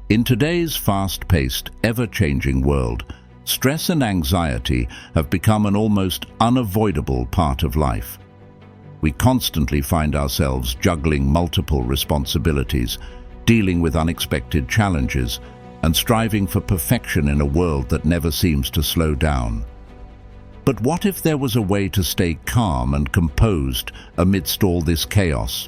In today's fast-paced, ever-changing world, stress and anxiety have become an almost unavoidable part of life. We constantly find ourselves juggling multiple responsibilities, dealing with unexpected challenges, and striving for perfection in a world that never seems to slow down. But what if there was a way to stay calm and composed amidst all this chaos?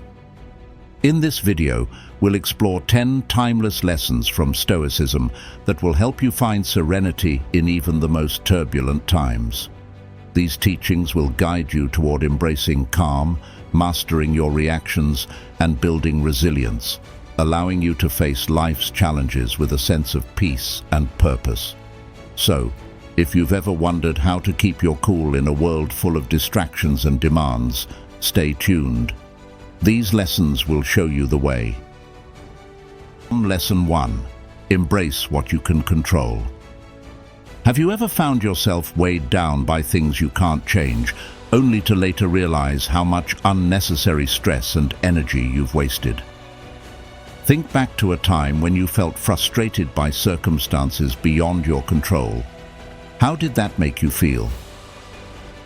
In this video, we'll explore 10 timeless lessons from Stoicism that will help you find serenity in even the most turbulent times. These teachings will guide you toward embracing calm, mastering your reactions, and building resilience, allowing you to face life's challenges with a sense of peace and purpose. So, if you've ever wondered how to keep your cool in a world full of distractions and demands, stay tuned. These lessons will show you the way. Lesson 1. Embrace what you can control. Have you ever found yourself weighed down by things you can't change, only to later realize how much unnecessary stress and energy you've wasted? Think back to a time when you felt frustrated by circumstances beyond your control. How did that make you feel?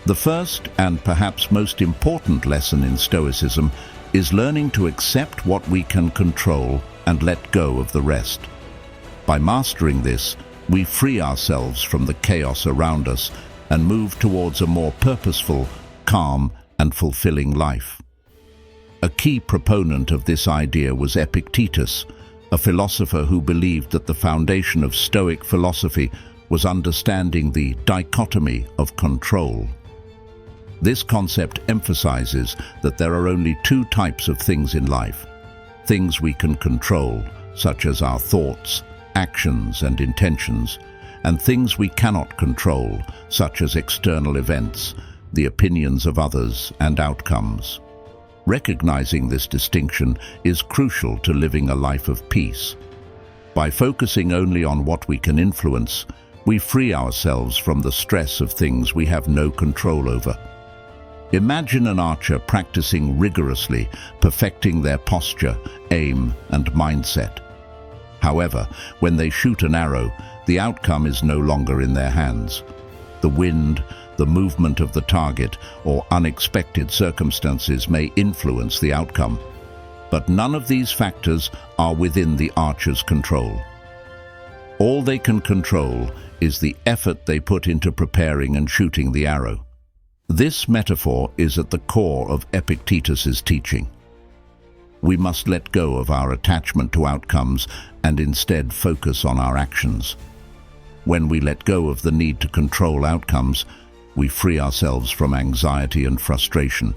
The first and perhaps most important lesson in Stoicism is learning to accept what we can control and let go of the rest. By mastering this, we free ourselves from the chaos around us and move towards a more purposeful, calm, and fulfilling life. A key proponent of this idea was Epictetus, a philosopher who believed that the foundation of Stoic philosophy was understanding the dichotomy of control. This concept emphasizes that there are only two types of things in life: things we can control, such as our thoughts, actions, and intentions, and things we cannot control, such as external events, the opinions of others, and outcomes. Recognizing this distinction is crucial to living a life of peace. By focusing only on what we can influence, we free ourselves from the stress of things we have no control over. Imagine an archer practicing rigorously, perfecting their posture, aim, and mindset. However, when they shoot an arrow, the outcome is no longer in their hands. The wind, the movement of the target, or unexpected circumstances may influence the outcome. But none of these factors are within the archer's control. All they can control is the effort they put into preparing and shooting the arrow. This metaphor is at the core of Epictetus's teaching. We must let go of our attachment to outcomes and instead focus on our actions. When we let go of the need to control outcomes, we free ourselves from anxiety and frustration,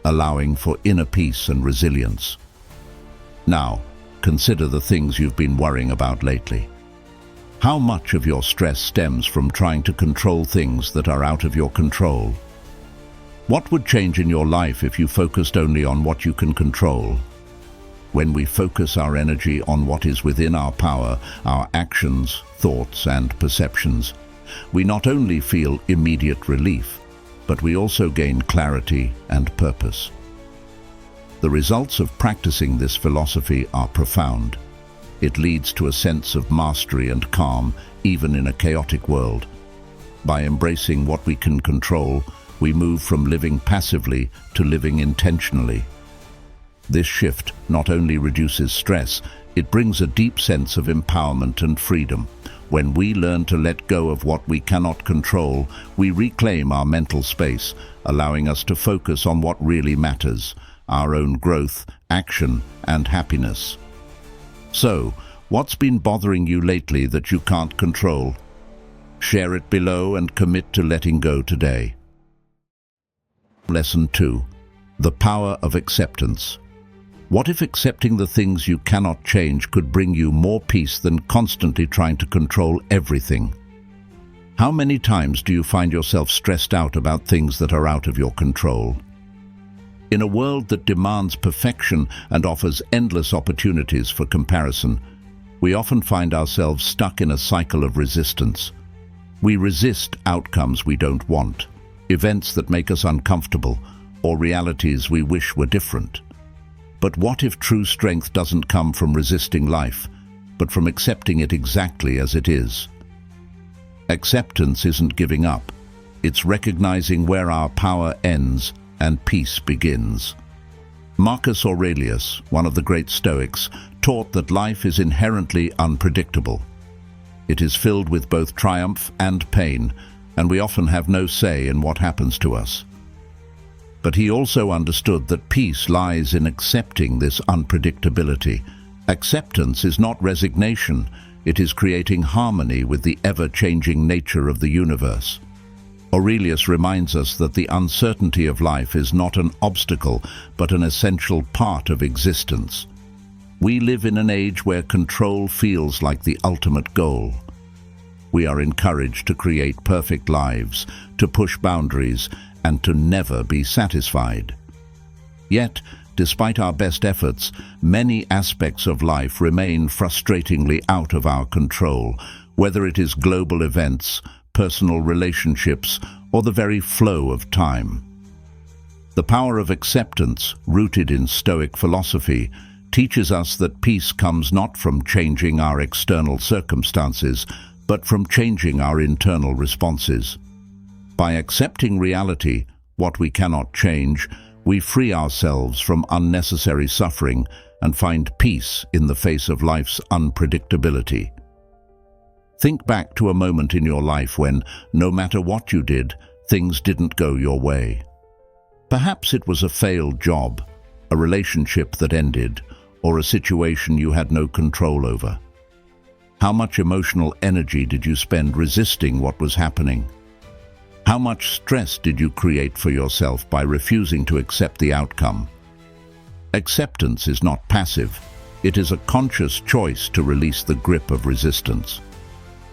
allowing for inner peace and resilience. Now, consider the things you've been worrying about lately. How much of your stress stems from trying to control things that are out of your control? What would change in your life if you focused only on what you can control? When we focus our energy on what is within our power, our actions, thoughts, and perceptions, we not only feel immediate relief, but we also gain clarity and purpose. The results of practicing this philosophy are profound. It leads to a sense of mastery and calm, even in a chaotic world. By embracing what we can control, we move from living passively to living intentionally. This shift not only reduces stress, it brings a deep sense of empowerment and freedom. When we learn to let go of what we cannot control, we reclaim our mental space, allowing us to focus on what really matters: our own growth, action, and happiness. So, what's been bothering you lately that you can't control? Share it below and commit to letting go today. Lesson 2. The power of acceptance. What if accepting the things you cannot change could bring you more peace than constantly trying to control everything? How many times do you find yourself stressed out about things that are out of your control? In a world that demands perfection and offers endless opportunities for comparison, we often find ourselves stuck in a cycle of resistance. We resist outcomes we don't want, events that make us uncomfortable, or realities we wish were different. But what if true strength doesn't come from resisting life, but from accepting it exactly as it is. Acceptance isn't giving up. It's recognizing where our power ends and peace begins. Marcus Aurelius, one of the great Stoics, taught that life is inherently unpredictable. It is filled with both triumph and pain, and we often have no say in what happens to us. But he also understood that peace lies in accepting this unpredictability. Acceptance is not resignation, it is creating harmony with the ever-changing nature of the universe. Aurelius reminds us that the uncertainty of life is not an obstacle, but an essential part of existence. We live in an age where control feels like the ultimate goal. We are encouraged to create perfect lives, to push boundaries, and to never be satisfied. Yet, despite our best efforts, many aspects of life remain frustratingly out of our control, whether it is global events, personal relationships, or the very flow of time. The power of acceptance, rooted in Stoic philosophy, teaches us that peace comes not from changing our external circumstances, but from changing our internal responses. By accepting reality, what we cannot change, we free ourselves from unnecessary suffering and find peace in the face of life's unpredictability. Think back to a moment in your life when, no matter what you did, things didn't go your way. Perhaps it was a failed job, a relationship that ended, or a situation you had no control over. How much emotional energy did you spend resisting what was happening? How much stress did you create for yourself by refusing to accept the outcome? Acceptance is not passive. It is a conscious choice to release the grip of resistance.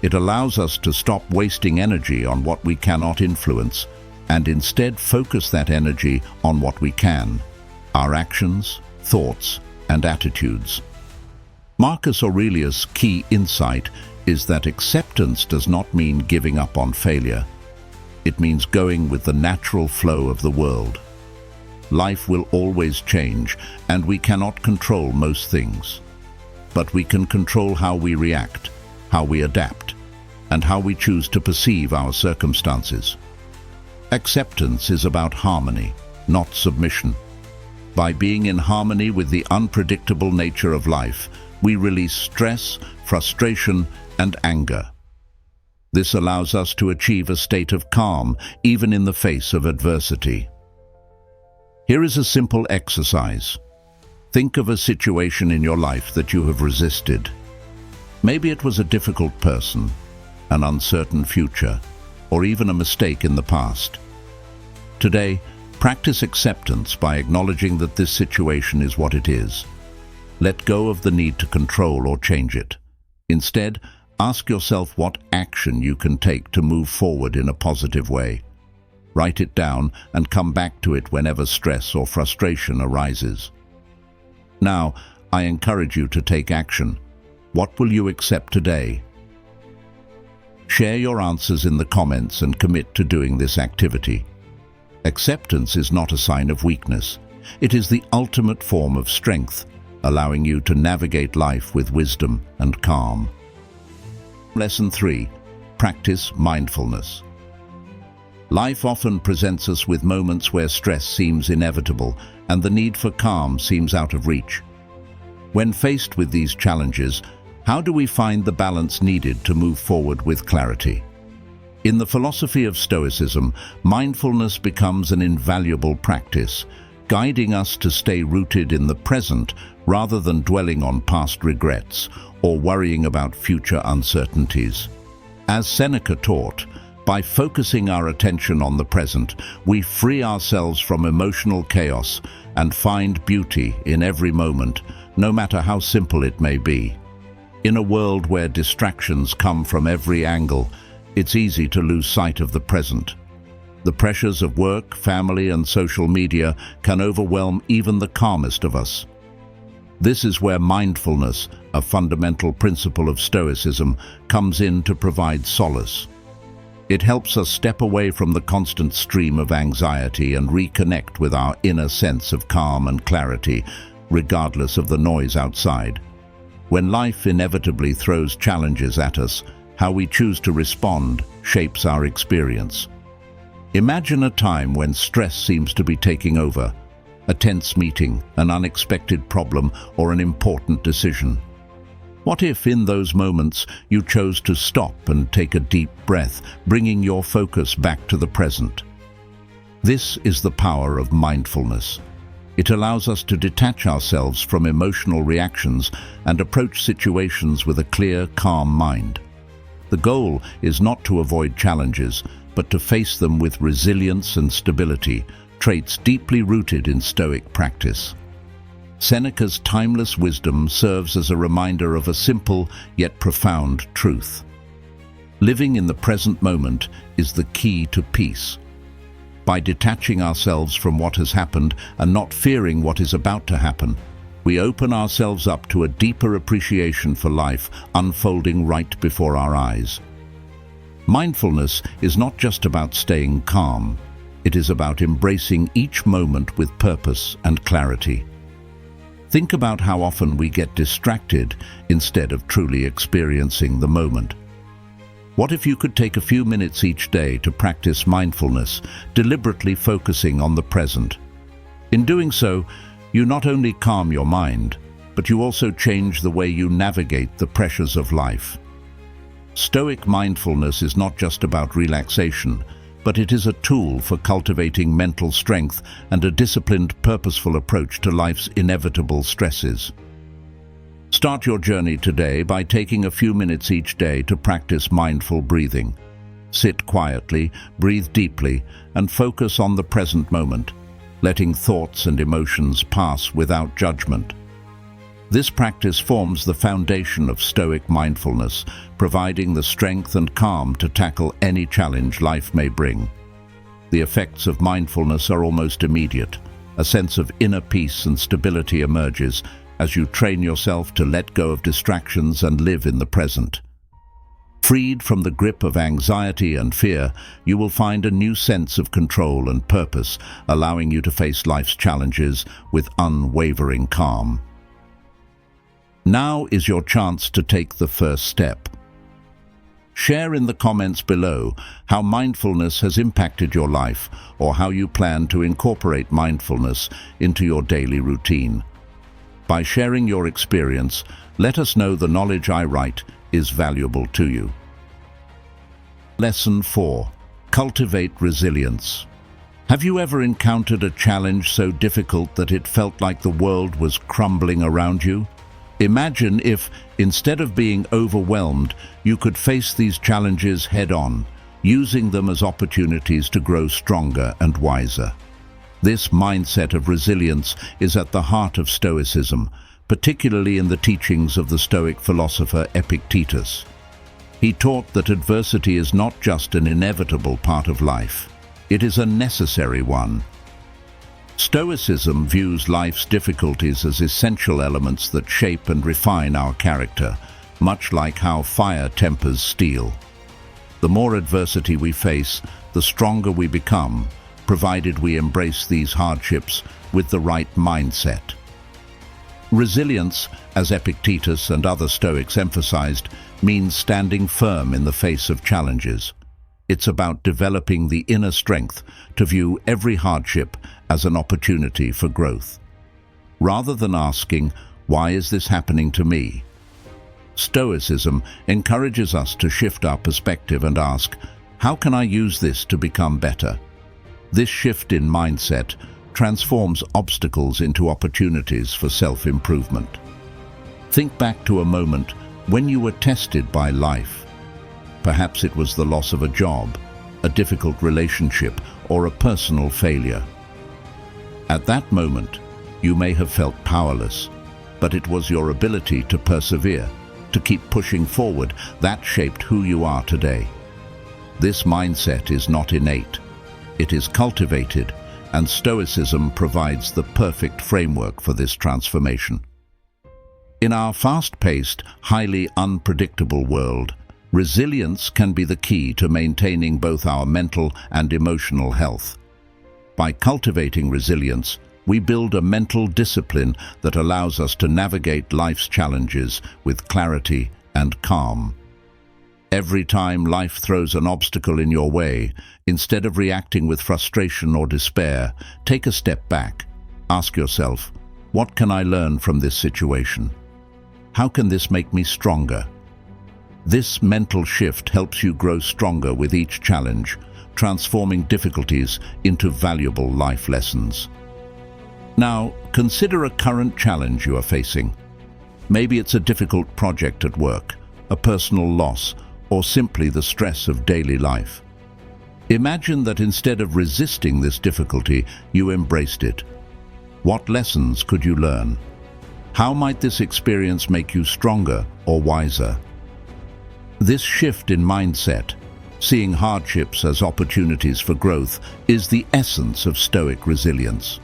It allows us to stop wasting energy on what we cannot influence and instead focus that energy on what we can, our actions, thoughts, and attitudes. Marcus Aurelius' key insight is that acceptance does not mean giving up on failure. It means going with the natural flow of the world. Life will always change, and we cannot control most things. But we can control how we react, how we adapt, and how we choose to perceive our circumstances. Acceptance is about harmony, not submission. By being in harmony with the unpredictable nature of life, we release stress, frustration, and anger. This allows us to achieve a state of calm, even in the face of adversity. Here is a simple exercise. Think of a situation in your life that you have resisted. Maybe it was a difficult person, an uncertain future, or even a mistake in the past. Today, practice acceptance by acknowledging that this situation is what it is. Let go of the need to control or change it. Instead, ask yourself what action you can take to move forward in a positive way. Write it down and come back to it whenever stress or frustration arises. Now, I encourage you to take action. What will you accept today? Share your answers in the comments and commit to doing this activity. Acceptance is not a sign of weakness. It is the ultimate form of strength, allowing you to navigate life with wisdom and calm. Lesson 3. Practice mindfulness. Life often presents us with moments where stress seems inevitable and the need for calm seems out of reach. When faced with these challenges, how do we find the balance needed to move forward with clarity? In the philosophy of Stoicism, mindfulness becomes an invaluable practice, guiding us to stay rooted in the present rather than dwelling on past regrets or worrying about future uncertainties. As Seneca taught, by focusing our attention on the present, we free ourselves from emotional chaos and find beauty in every moment, no matter how simple it may be. In a world where distractions come from every angle, it's easy to lose sight of the present. The pressures of work, family, and social media can overwhelm even the calmest of us. This is where mindfulness, a fundamental principle of Stoicism, comes in to provide solace. It helps us step away from the constant stream of anxiety and reconnect with our inner sense of calm and clarity, regardless of the noise outside. When life inevitably throws challenges at us, how we choose to respond shapes our experience. Imagine a time when stress seems to be taking over, a tense meeting, an unexpected problem, or an important decision. What if, in those moments, you chose to stop and take a deep breath, bringing your focus back to the present? This is the power of mindfulness. It allows us to detach ourselves from emotional reactions and approach situations with a clear, calm mind. The goal is not to avoid challenges, but to face them with resilience and stability, traits deeply rooted in Stoic practice. Seneca's timeless wisdom serves as a reminder of a simple yet profound truth. Living in the present moment is the key to peace. By detaching ourselves from what has happened and not fearing what is about to happen, we open ourselves up to a deeper appreciation for life unfolding right before our eyes. Mindfulness is not just about staying calm. It is about embracing each moment with purpose and clarity. Think about how often we get distracted instead of truly experiencing the moment. What if you could take a few minutes each day to practice mindfulness, deliberately focusing on the present? In doing so, you not only calm your mind, but you also change the way you navigate the pressures of life. Stoic mindfulness is not just about relaxation, but it is a tool for cultivating mental strength and a disciplined, purposeful approach to life's inevitable stresses. Start your journey today by taking a few minutes each day to practice mindful breathing. Sit quietly, breathe deeply, and focus on the present moment, letting thoughts and emotions pass without judgment. This practice forms the foundation of Stoic mindfulness, providing the strength and calm to tackle any challenge life may bring. The effects of mindfulness are almost immediate. A sense of inner peace and stability emerges as you train yourself to let go of distractions and live in the present. Freed from the grip of anxiety and fear, you will find a new sense of control and purpose, allowing you to face life's challenges with unwavering calm. Now is your chance to take the first step. Share in the comments below how mindfulness has impacted your life or how you plan to incorporate mindfulness into your daily routine. By sharing your experience, let us know the knowledge I write is valuable to you. Lesson 4. Cultivate resilience. Have you ever encountered a challenge so difficult that it felt like the world was crumbling around you? Imagine if, instead of being overwhelmed, you could face these challenges head-on, using them as opportunities to grow stronger and wiser. This mindset of resilience is at the heart of Stoicism, particularly in the teachings of the Stoic philosopher Epictetus. He taught that adversity is not just an inevitable part of life, it is a necessary one. Stoicism views life's difficulties as essential elements that shape and refine our character, much like how fire tempers steel. The more adversity we face, the stronger we become, provided we embrace these hardships with the right mindset. Resilience, as Epictetus and other Stoics emphasized, means standing firm in the face of challenges. It's about developing the inner strength to view every hardship as an opportunity for growth. Rather than asking, "Why is this happening to me?" Stoicism encourages us to shift our perspective and ask, "How can I use this to become better?" This shift in mindset transforms obstacles into opportunities for self-improvement. Think back to a moment when you were tested by life. Perhaps it was the loss of a job, a difficult relationship, or a personal failure. At that moment, you may have felt powerless, but it was your ability to persevere, to keep pushing forward, that shaped who you are today. This mindset is not innate. It is cultivated, and Stoicism provides the perfect framework for this transformation. In our fast-paced, highly unpredictable world, resilience can be the key to maintaining both our mental and emotional health. By cultivating resilience, we build a mental discipline that allows us to navigate life's challenges with clarity and calm. Every time life throws an obstacle in your way, instead of reacting with frustration or despair, take a step back. Ask yourself, what can I learn from this situation? How can this make me stronger? This mental shift helps you grow stronger with each challenge, transforming difficulties into valuable life lessons. Now, consider a current challenge you are facing. Maybe it's a difficult project at work, a personal loss, or simply the stress of daily life. Imagine that instead of resisting this difficulty, you embraced it. What lessons could you learn? How might this experience make you stronger or wiser? This shift in mindset, seeing hardships as opportunities for growth, is the essence of Stoic resilience.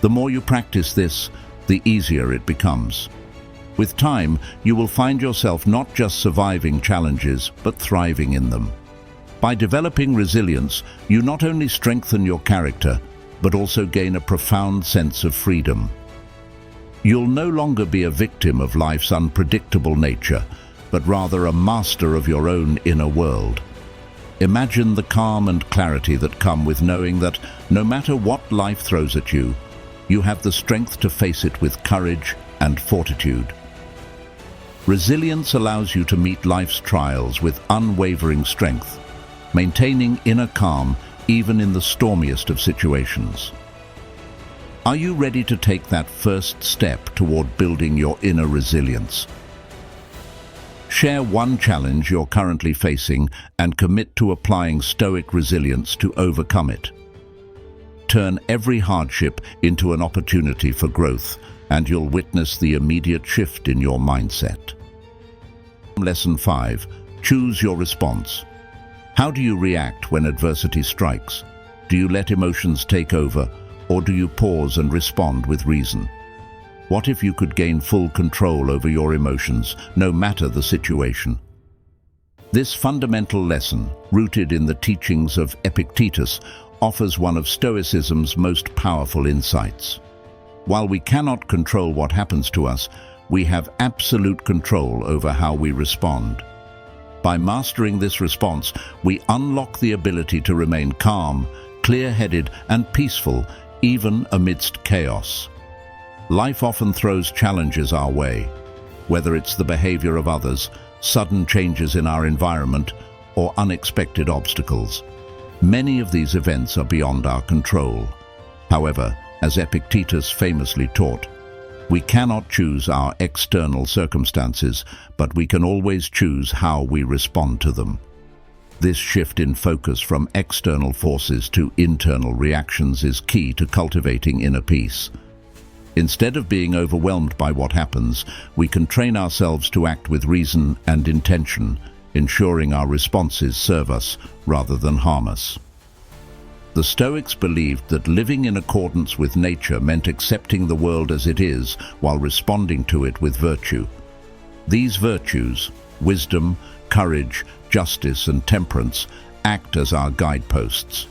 The more you practice this, the easier it becomes. With time, you will find yourself not just surviving challenges, but thriving in them. By developing resilience, you not only strengthen your character, but also gain a profound sense of freedom. You'll no longer be a victim of life's unpredictable nature, but rather a master of your own inner world. Imagine the calm and clarity that come with knowing that no matter what life throws at you, you have the strength to face it with courage and fortitude. Resilience allows you to meet life's trials with unwavering strength, maintaining inner calm even in the stormiest of situations. Are you ready to take that first step toward building your inner resilience? Share one challenge you're currently facing and commit to applying Stoic resilience to overcome it. Turn every hardship into an opportunity for growth, and you'll witness the immediate shift in your mindset. Lesson 5. Choose your response. How do you react when adversity strikes? Do you let emotions take over, or do you pause and respond with reason? What if you could gain full control over your emotions, no matter the situation? This fundamental lesson, rooted in the teachings of Epictetus, offers one of Stoicism's most powerful insights. While we cannot control what happens to us, we have absolute control over how we respond. By mastering this response, we unlock the ability to remain calm, clear-headed, and peaceful, even amidst chaos. Life often throws challenges our way, whether it's the behavior of others, sudden changes in our environment, or unexpected obstacles. Many of these events are beyond our control. However, as Epictetus famously taught, we cannot choose our external circumstances, but we can always choose how we respond to them. This shift in focus from external forces to internal reactions is key to cultivating inner peace. Instead of being overwhelmed by what happens, we can train ourselves to act with reason and intention, ensuring our responses serve us rather than harm us. The Stoics believed that living in accordance with nature meant accepting the world as it is while responding to it with virtue. These virtues, wisdom, courage, justice, and temperance, act as our guideposts.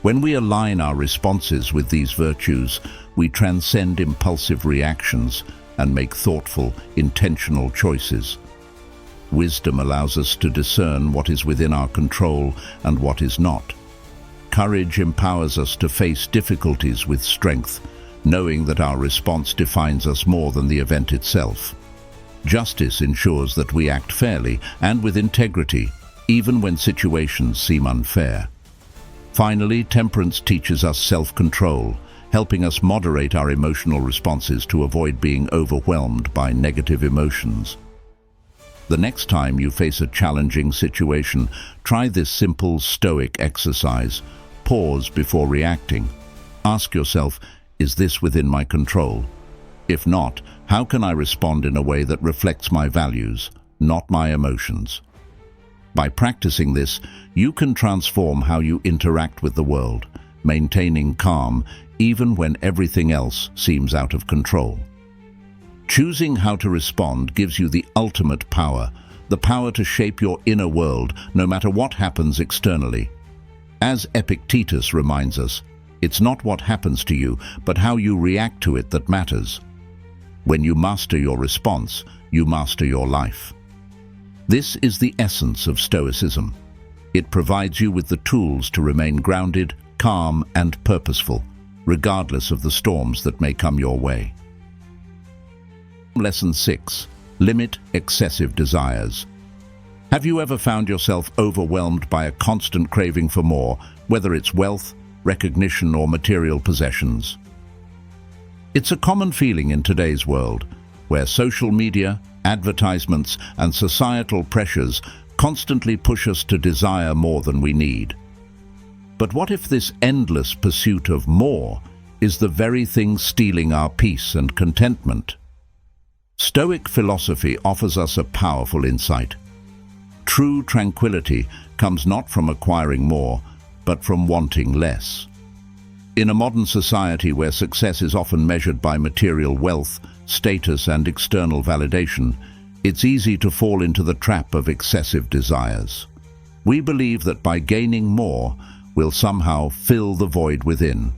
When we align our responses with these virtues, we transcend impulsive reactions and make thoughtful, intentional choices. Wisdom allows us to discern what is within our control and what is not. Courage empowers us to face difficulties with strength, knowing that our response defines us more than the event itself. Justice ensures that we act fairly and with integrity, even when situations seem unfair. Finally, temperance teaches us self-control, helping us moderate our emotional responses to avoid being overwhelmed by negative emotions. The next time you face a challenging situation, try this simple Stoic exercise. Pause before reacting. Ask yourself, is this within my control? If not, how can I respond in a way that reflects my values, not my emotions? By practicing this, you can transform how you interact with the world, maintaining calm even when everything else seems out of control. Choosing how to respond gives you the ultimate power, the power to shape your inner world no matter what happens externally. As Epictetus reminds us, It's not what happens to you, but how you react to it that matters. When you master your response, you master your life. This is the essence of Stoicism. It provides you with the tools to remain grounded, calm, and purposeful, regardless of the storms that may come your way. Lesson 6. Limit excessive desires. Have you ever found yourself overwhelmed by a constant craving for more, whether it's wealth, recognition, or material possessions? It's a common feeling in today's world, where social media, advertisements, and societal pressures constantly push us to desire more than we need. But what if this endless pursuit of more is the very thing stealing our peace and contentment? Stoic philosophy offers us a powerful insight. True tranquility comes not from acquiring more, but from wanting less. In a modern society where success is often measured by material wealth, status, and external validation, it's easy to fall into the trap of excessive desires. We believe that by gaining more, we'll somehow fill the void within.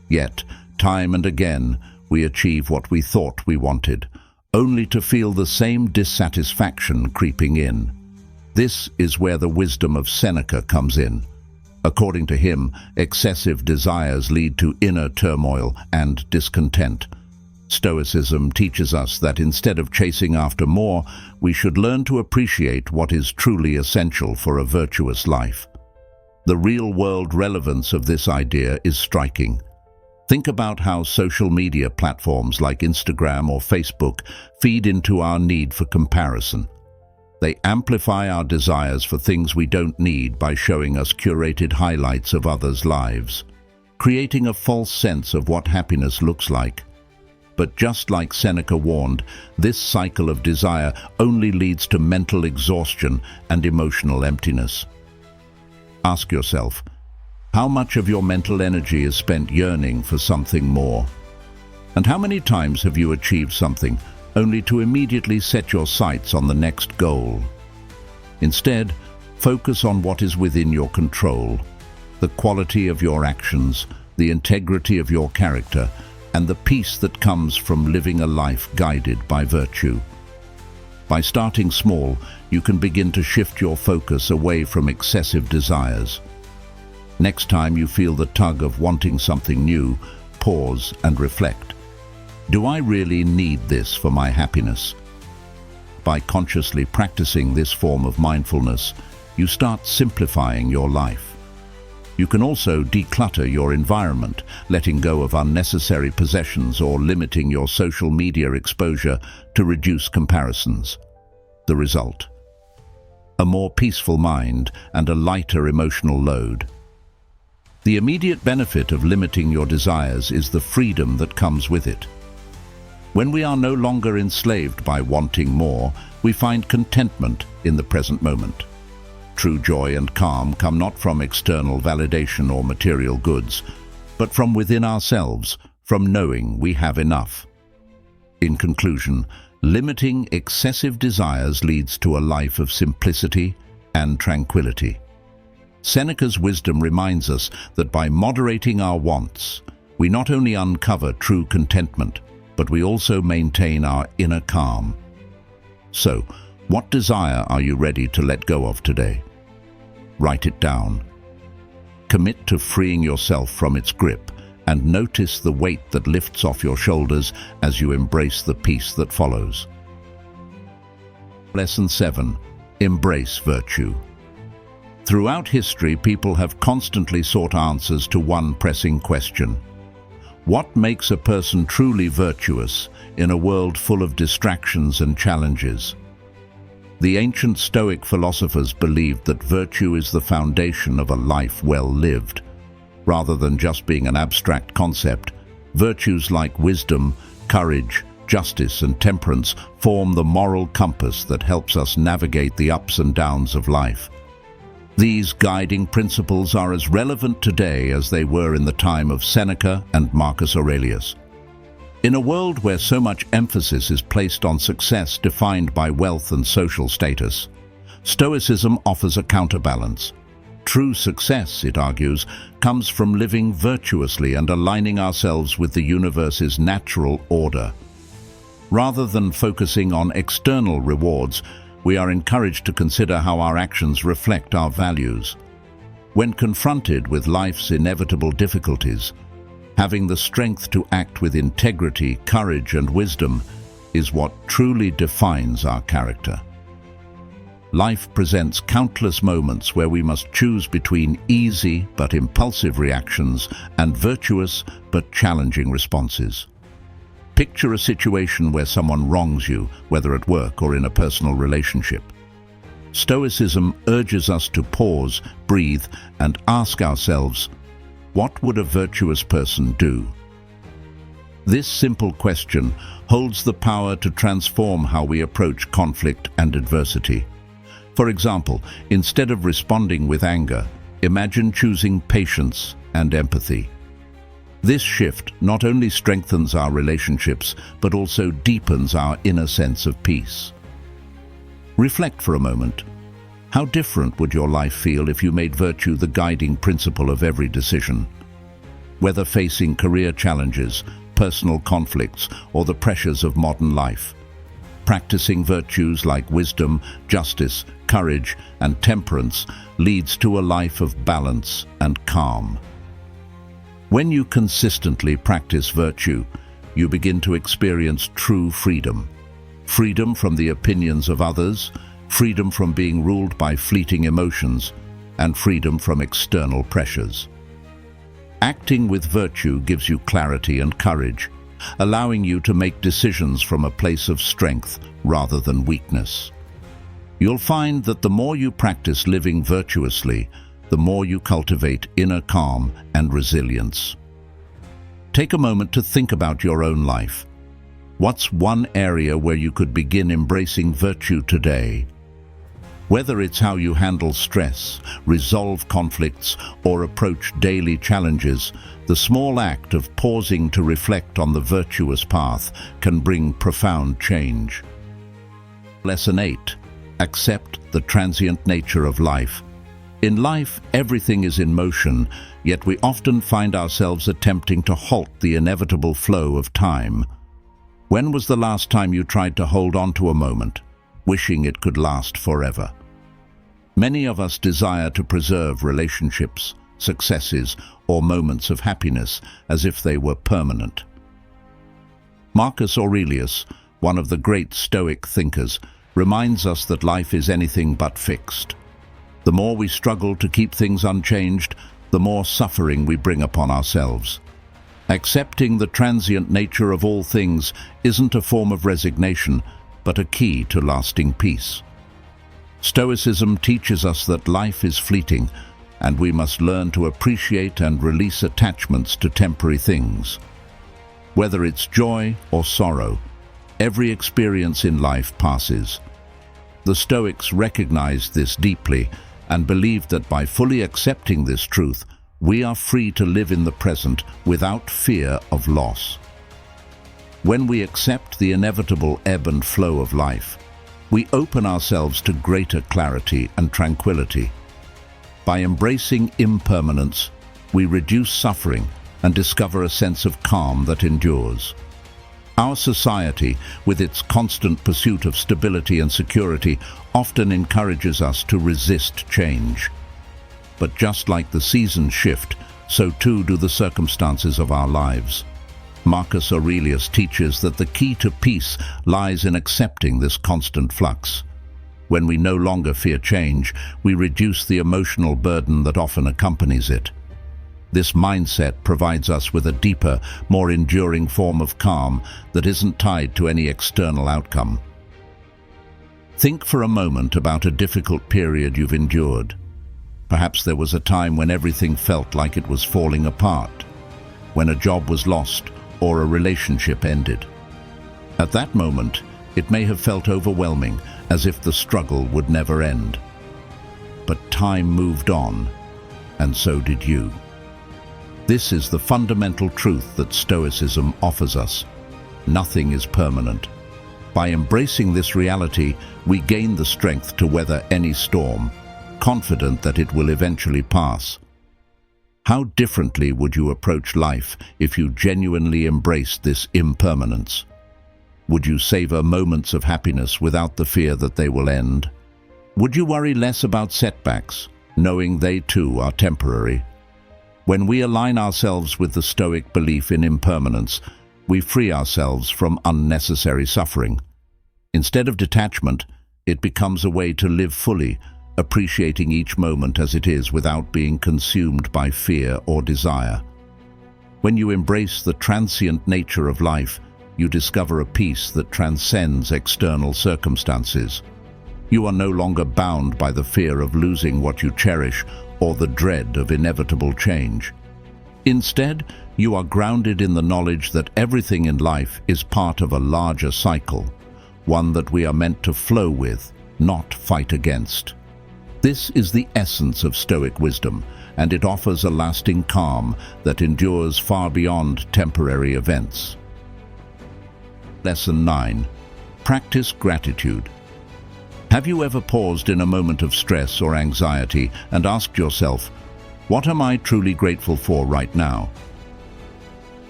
Yet, time and again, we achieve what we thought we wanted, only to feel the same dissatisfaction creeping in. This is where the wisdom of Seneca comes in. According to him, excessive desires lead to inner turmoil and discontent. Stoicism teaches us that instead of chasing after more, we should learn to appreciate what is truly essential for a virtuous life. The real-world relevance of this idea is striking. Think about how social media platforms like Instagram or Facebook feed into our need for comparison. They amplify our desires for things we don't need by showing us curated highlights of others' lives, creating a false sense of what happiness looks like. But just like Seneca warned, this cycle of desire only leads to mental exhaustion and emotional emptiness. Ask yourself, how much of your mental energy is spent yearning for something more? And how many times have you achieved something only to immediately set your sights on the next goal? Instead, focus on what is within your control, the quality of your actions, the integrity of your character, and the peace that comes from living a life guided by virtue. By starting small, you can begin to shift your focus away from excessive desires. Next time you feel the tug of wanting something new, pause and reflect. Do I really need this for my happiness? By consciously practicing this form of mindfulness, you start simplifying your life. You can also declutter your environment, letting go of unnecessary possessions or limiting your social media exposure to reduce comparisons. The result: a more peaceful mind and a lighter emotional load. The immediate benefit of limiting your desires is the freedom that comes with it. When we are no longer enslaved by wanting more, we find contentment in the present moment. True joy and calm come not from external validation or material goods, but from within ourselves, from knowing we have enough. In conclusion, limiting excessive desires leads to a life of simplicity and tranquility. Seneca's wisdom reminds us that by moderating our wants, we not only uncover true contentment, but we also maintain our inner calm. So, what desire are you ready to let go of today? Write it down. Commit to freeing yourself from its grip, and notice the weight that lifts off your shoulders as you embrace the peace that follows. Lesson 7. Embrace virtue. Throughout history, people have constantly sought answers to one pressing question: what makes a person truly virtuous in a world full of distractions and challenges? The ancient Stoic philosophers believed that virtue is the foundation of a life well lived. Rather than just being an abstract concept, virtues like wisdom, courage, justice, and temperance form the moral compass that helps us navigate the ups and downs of life. These guiding principles are as relevant today as they were in the time of Seneca and Marcus Aurelius. In a world where so much emphasis is placed on success defined by wealth and social status, Stoicism offers a counterbalance. True success, it argues, comes from living virtuously and aligning ourselves with the universe's natural order. Rather than focusing on external rewards, we are encouraged to consider how our actions reflect our values. When confronted with life's inevitable difficulties, having the strength to act with integrity, courage, and wisdom is what truly defines our character. Life presents countless moments where we must choose between easy but impulsive reactions and virtuous but challenging responses. Picture a situation where someone wrongs you, whether at work or in a personal relationship. Stoicism urges us to pause, breathe, and ask ourselves, what would a virtuous person do? This simple question holds the power to transform how we approach conflict and adversity. For example, instead of responding with anger, imagine choosing patience and empathy. This shift not only strengthens our relationships, but also deepens our inner sense of peace. Reflect for a moment. How different would your life feel if you made virtue the guiding principle of every decision? Whether facing career challenges, personal conflicts, or the pressures of modern life, practicing virtues like wisdom, justice, courage, and temperance leads to a life of balance and calm. When you consistently practice virtue, you begin to experience true freedom. Freedom from the opinions of others, freedom from being ruled by fleeting emotions, and freedom from external pressures. Acting with virtue gives you clarity and courage, allowing you to make decisions from a place of strength rather than weakness. You'll find that the more you practice living virtuously, the more you cultivate inner calm and resilience. Take a moment to think about your own life. What's one area where you could begin embracing virtue today? Whether it's how you handle stress, resolve conflicts, or approach daily challenges, the small act of pausing to reflect on the virtuous path can bring profound change. Lesson 8. Accept the transient nature of life. In life, everything is in motion, yet we often find ourselves attempting to halt the inevitable flow of time. When was the last time you tried to hold on to a moment, wishing it could last forever? Many of us desire to preserve relationships, successes, or moments of happiness as if they were permanent. Marcus Aurelius, one of the great Stoic thinkers, reminds us that life is anything but fixed. The more we struggle to keep things unchanged, the more suffering we bring upon ourselves. Accepting the transient nature of all things isn't a form of resignation, but a key to lasting peace. Stoicism teaches us that life is fleeting, and we must learn to appreciate and release attachments to temporary things. Whether it's joy or sorrow, every experience in life passes. The Stoics recognized this deeply and believed that by fully accepting this truth, we are free to live in the present without fear of loss. When we accept the inevitable ebb and flow of life, we open ourselves to greater clarity and tranquility. By embracing impermanence, we reduce suffering and discover a sense of calm that endures. Our society, with its constant pursuit of stability and security, often encourages us to resist change. But just like the seasons shift, so too do the circumstances of our lives. Marcus Aurelius teaches that the key to peace lies in accepting this constant flux. When we no longer fear change, we reduce the emotional burden that often accompanies it. This mindset provides us with a deeper, more enduring form of calm that isn't tied to any external outcome. Think for a moment about a difficult period you've endured. Perhaps there was a time when everything felt like it was falling apart, when a job was lost or a relationship ended. At that moment, it may have felt overwhelming, as if the struggle would never end. But time moved on, and so did you. This is the fundamental truth that Stoicism offers us. Nothing is permanent. By embracing this reality, we gain the strength to weather any storm, confident that it will eventually pass. How differently would you approach life if you genuinely embraced this impermanence? Would you savor moments of happiness without the fear that they will end? Would you worry less about setbacks, knowing they too are temporary? When we align ourselves with the Stoic belief in impermanence, we free ourselves from unnecessary suffering. Instead of detachment, it becomes a way to live fully, appreciating each moment as it is without being consumed by fear or desire. When you embrace the transient nature of life, you discover a peace that transcends external circumstances. You are no longer bound by the fear of losing what you cherish or the dread of inevitable change. Instead, you are grounded in the knowledge that everything in life is part of a larger cycle, one that we are meant to flow with, not fight against. This is the essence of Stoic wisdom, and it offers a lasting calm that endures far beyond temporary events. Lesson 9. Practice gratitude. Have you ever paused in a moment of stress or anxiety and asked yourself, what am I truly grateful for right now?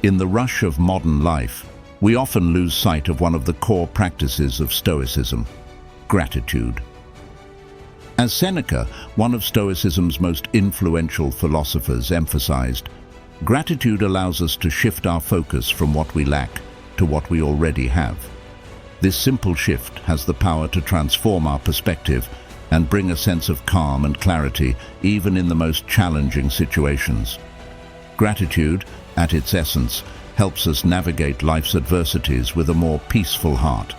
In the rush of modern life, we often lose sight of one of the core practices of Stoicism: gratitude. As Seneca, one of Stoicism's most influential philosophers, emphasized, gratitude allows us to shift our focus from what we lack to what we already have. This simple shift has the power to transform our perspective and bring a sense of calm and clarity even in the most challenging situations. Gratitude, at its essence, helps us navigate life's adversities with a more peaceful heart.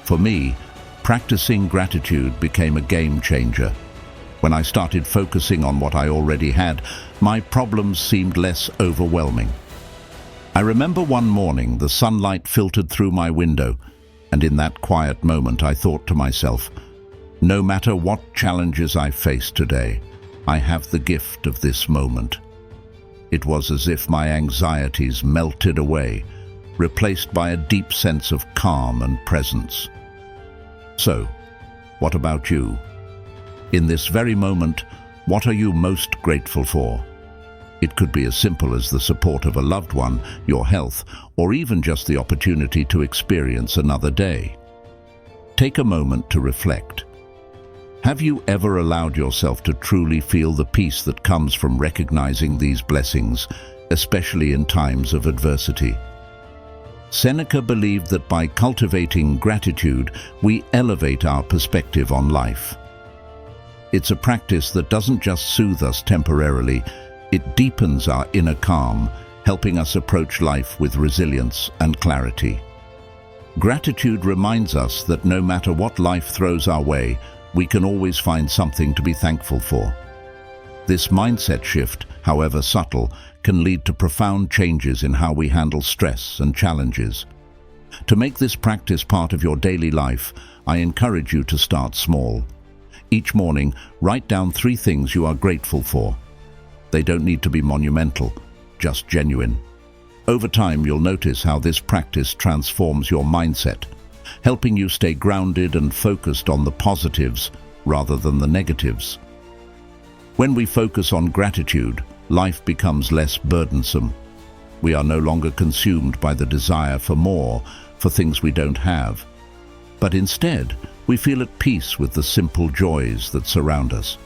For me, practicing gratitude became a game changer. When I started focusing on what I already had, my problems seemed less overwhelming. I remember one morning the sunlight filtered through my window, and in that quiet moment I thought to myself, no matter what challenges I face today, I have the gift of this moment. It was as if my anxieties melted away, replaced by a deep sense of calm and presence. So, what about you? In this very moment, what are you most grateful for? It could be as simple as the support of a loved one, your health, or even just the opportunity to experience another day. Take a moment to reflect. Have you ever allowed yourself to truly feel the peace that comes from recognizing these blessings, especially in times of adversity? Seneca believed that by cultivating gratitude, we elevate our perspective on life. It's a practice that doesn't just soothe us temporarily, it deepens our inner calm, helping us approach life with resilience and clarity. Gratitude reminds us that no matter what life throws our way, we can always find something to be thankful for. This mindset shift, however subtle, can lead to profound changes in how we handle stress and challenges. To make this practice part of your daily life, I encourage you to start small. Each morning, write down 3 things you are grateful for. They don't need to be monumental, just genuine. Over time, you'll notice how this practice transforms your mindset, helping you stay grounded and focused on the positives rather than the negatives. When we focus on gratitude, life becomes less burdensome. We are no longer consumed by the desire for more, for things we don't have. But instead, we feel at peace with the simple joys that surround us.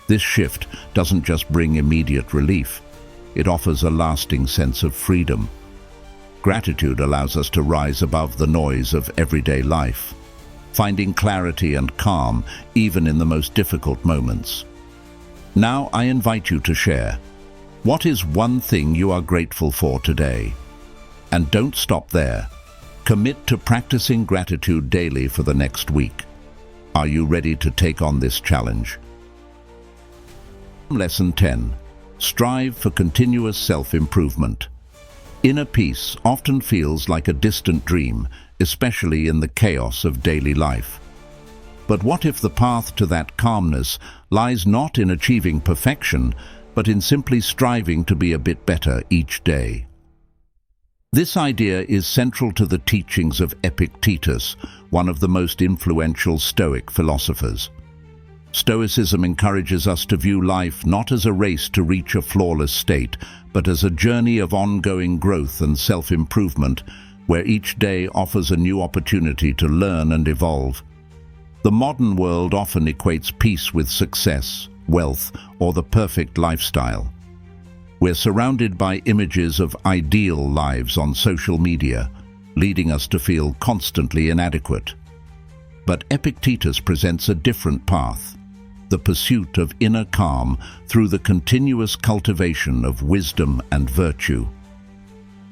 This shift doesn't just bring immediate relief, it offers a lasting sense of freedom. Gratitude allows us to rise above the noise of everyday life, finding clarity and calm even in the most difficult moments. Now I invite you to share. What is one thing you are grateful for today? And don't stop there. Commit to practicing gratitude daily for the next week. Are you ready to take on this challenge? Lesson 10. Strive for continuous self-improvement. Inner peace often feels like a distant dream, especially in the chaos of daily life. But what if the path to that calmness lies not in achieving perfection, but in simply striving to be a bit better each day? This idea is central to the teachings of Epictetus, one of the most influential Stoic philosophers. Stoicism encourages us to view life not as a race to reach a flawless state, but as a journey of ongoing growth and self-improvement, where each day offers a new opportunity to learn and evolve. The modern world often equates peace with success, wealth, or the perfect lifestyle. We're surrounded by images of ideal lives on social media, leading us to feel constantly inadequate. But Epictetus presents a different path, the pursuit of inner calm through the continuous cultivation of wisdom and virtue.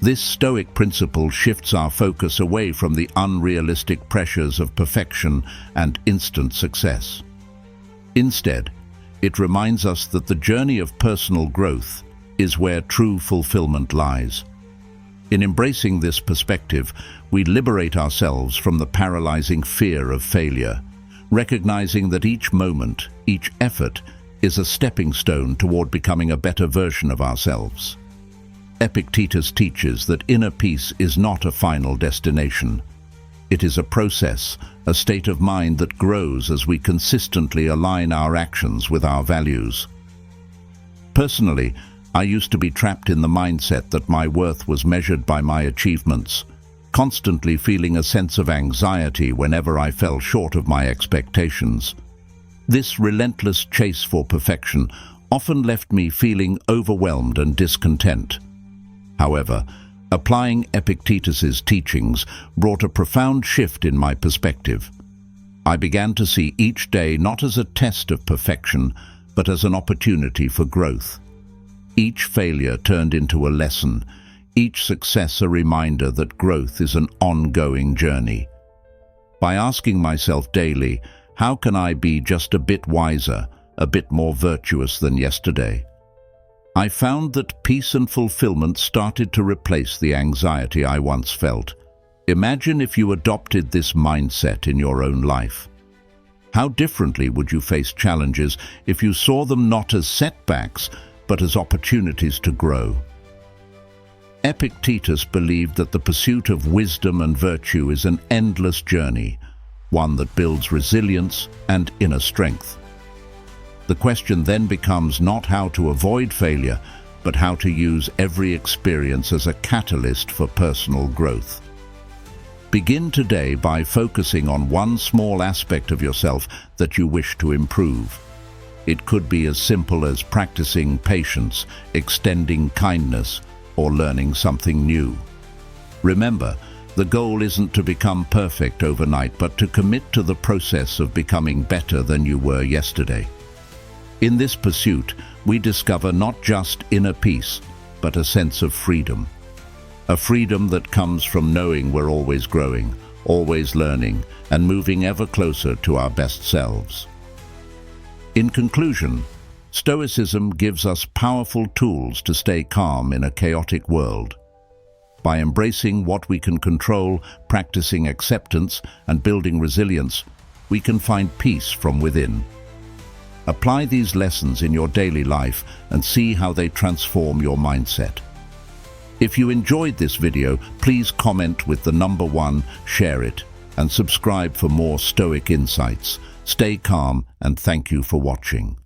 This Stoic principle shifts our focus away from the unrealistic pressures of perfection and instant success. Instead, it reminds us that the journey of personal growth is where true fulfillment lies. In embracing this perspective, we liberate ourselves from the paralyzing fear of failure, recognizing that each moment, each effort, is a stepping stone toward becoming a better version of ourselves. Epictetus teaches that inner peace is not a final destination. It is a process, a state of mind that grows as we consistently align our actions with our values. Personally, I used to be trapped in the mindset that my worth was measured by my achievements, constantly feeling a sense of anxiety whenever I fell short of my expectations. This relentless chase for perfection often left me feeling overwhelmed and discontent. However, applying Epictetus's teachings brought a profound shift in my perspective. I began to see each day not as a test of perfection, but as an opportunity for growth. Each failure turned into a lesson, each success a reminder that growth is an ongoing journey. By asking myself daily, how can I be just a bit wiser, a bit more virtuous than yesterday? I found that peace and fulfillment started to replace the anxiety I once felt. Imagine if you adopted this mindset in your own life. How differently would you face challenges if you saw them not as setbacks, but as opportunities to grow? Epictetus believed that the pursuit of wisdom and virtue is an endless journey, one that builds resilience and inner strength. The question then becomes not how to avoid failure, but how to use every experience as a catalyst for personal growth. Begin today by focusing on one small aspect of yourself that you wish to improve. It could be as simple as practicing patience, extending kindness, or learning something new. Remember, the goal isn't to become perfect overnight, but to commit to the process of becoming better than you were yesterday. In this pursuit, we discover not just inner peace, but a sense of freedom. A freedom that comes from knowing we're always growing, always learning, and moving ever closer to our best selves. In conclusion, Stoicism gives us powerful tools to stay calm in a chaotic world. By embracing what we can control, practicing acceptance, and building resilience, we can find peace from within. Apply these lessons in your daily life and see how they transform your mindset. If you enjoyed this video, please comment with the number 1, share it, and subscribe for more Stoic insights. Stay calm, and thank you for watching.